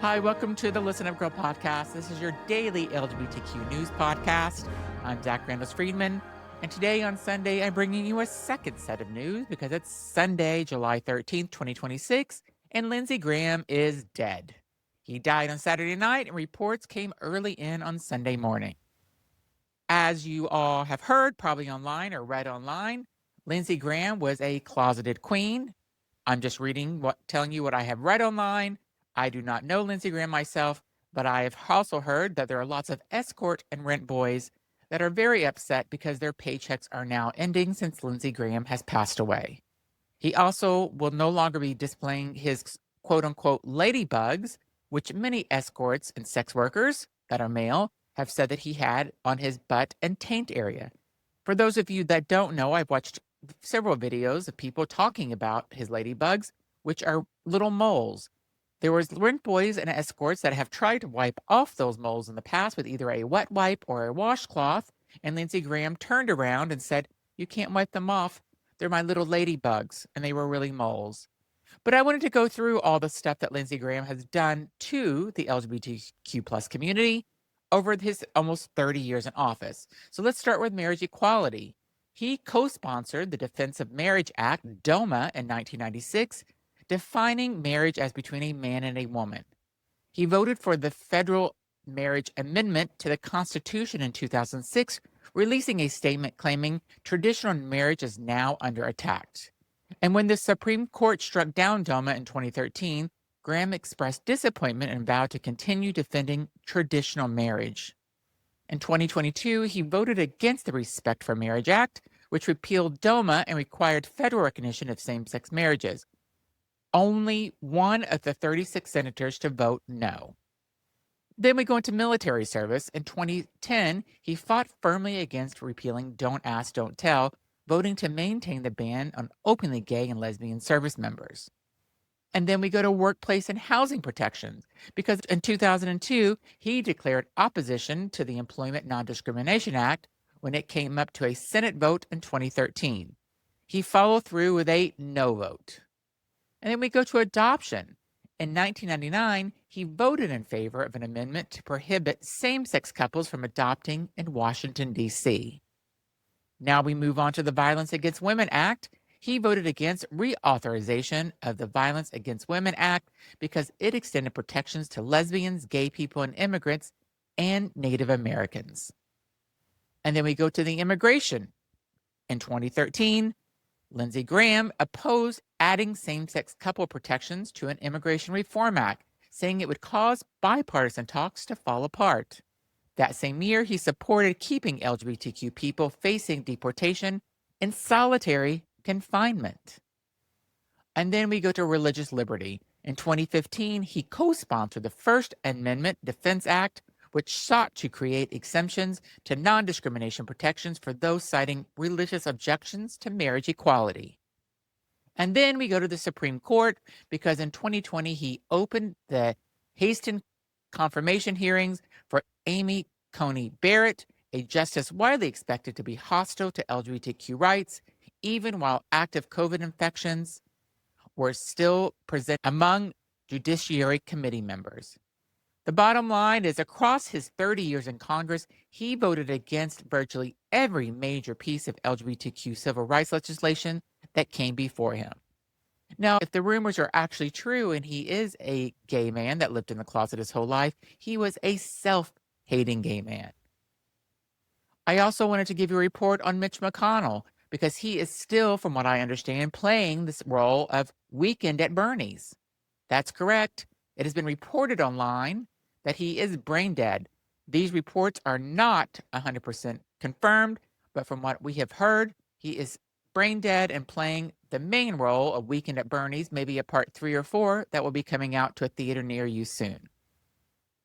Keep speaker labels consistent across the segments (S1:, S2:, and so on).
S1: Hi, welcome to the Listen Up Girl podcast. This is your daily LGBTQ news podcast. I'm Zach Randall Friedman, and today on Sunday, I'm bringing you a second set of news because it's Sunday, July 13th, 2026, and Lindsey Graham is dead. He died on Saturday night, and reports came early in on Sunday morning. As you all have heard, probably online or read online, Lindsey Graham was a closeted queen. I'm just telling you what I have read online. I do not know Lindsey Graham myself, but I have also heard that there are lots of escort and rent boys that are very upset because their paychecks are now ending since Lindsey Graham has passed away. He also will no longer be displaying his quote unquote ladybugs, which many escorts and sex workers that are male have said that he had on his butt and taint area. For those of you that don't know, I've watched several videos of people talking about his ladybugs, which are little moles. There was rent boys and escorts that have tried to wipe off those moles in the past with either a wet wipe or a washcloth, and Lindsey Graham turned around and said, "You can't wipe them off. They're my little ladybugs," and they were really moles. But I wanted to go through all the stuff that Lindsey Graham has done to the LGBTQ plus community over his almost 30 years in office. So let's start with marriage equality. He co-sponsored the Defense of Marriage Act, DOMA, in 1996, defining marriage as between a man and a woman. He voted for the federal marriage amendment to the Constitution in 2006, releasing a statement claiming traditional marriage is now under attack. And when the Supreme Court struck down DOMA in 2013, Graham expressed disappointment and vowed to continue defending traditional marriage. In 2022, he voted against the Respect for Marriage Act, which repealed DOMA and required federal recognition of same-sex marriages. Only one of the 36 senators to vote no. Then we go into military service. In 2010, he fought firmly against repealing Don't Ask, Don't Tell, voting to maintain the ban on openly gay and lesbian service members. And then we go to workplace and housing protections, because in 2002, he declared opposition to the Employment Non-Discrimination Act when it came up to a Senate vote in 2013. He followed through with a no vote. And then we go to adoption. In 1999, he voted in favor of an amendment to prohibit same-sex couples from adopting in Washington, D.C. Now we move on to the Violence Against Women Act. He voted against reauthorization of the Violence Against Women Act because it extended protections to lesbians, gay people, and immigrants, and Native Americans. And then we go to the immigration. In 2013, Lindsey Graham opposed adding same-sex couple protections to an immigration reform act, saying it would cause bipartisan talks to fall apart. That same year, he supported keeping LGBTQ people facing deportation in solitary confinement. And then we go to religious liberty. In 2015, he co-sponsored the First Amendment Defense Act, which sought to create exemptions to non-discrimination protections for those citing religious objections to marriage equality. And then we go to the Supreme Court because in 2020, he opened the hastened confirmation hearings for Amy Coney Barrett, a justice widely expected to be hostile to LGBTQ rights, even while active COVID infections were still present among Judiciary Committee members. The bottom line is, across his 30 years in Congress, he voted against virtually every major piece of LGBTQ civil rights legislation that came before him. Now, if the rumors are actually true and he is a gay man that lived in the closet his whole life, he was a self-hating gay man. I also wanted to give you a report on Mitch McConnell because he is still, from what I understand, playing this role of Weekend at Bernie's. That's correct. It has been reported online that he is brain dead. These reports are not 100% confirmed, but from what we have heard, he is brain dead and playing the main role of Weekend at Bernie's, maybe a part 3 or 4 that will be coming out to a theater near you soon.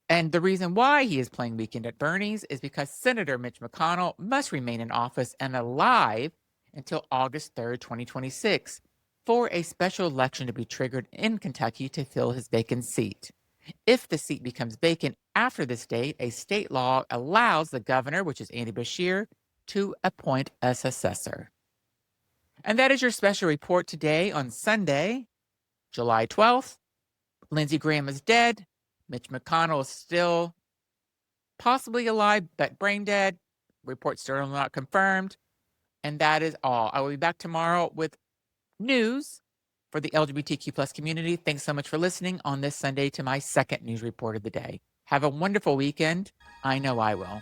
S1: And the reason why he is playing Weekend at Bernie's is because Senator Mitch McConnell must remain in office and alive until August 3rd, 2026, for a special election to be triggered in Kentucky to fill his vacant seat. If the seat becomes vacant after this date, a state law allows the governor, which is Andy Beshear, to appoint a successor. And that is your special report today on Sunday, July 12th. Lindsey Graham is dead. Mitch McConnell is still possibly alive, but brain dead. Reports still not confirmed. And that is all. I will be back tomorrow with news for the LGBTQ plus community. Thanks so much for listening on this Sunday to my second news report of the day. Have a wonderful weekend. I know I will.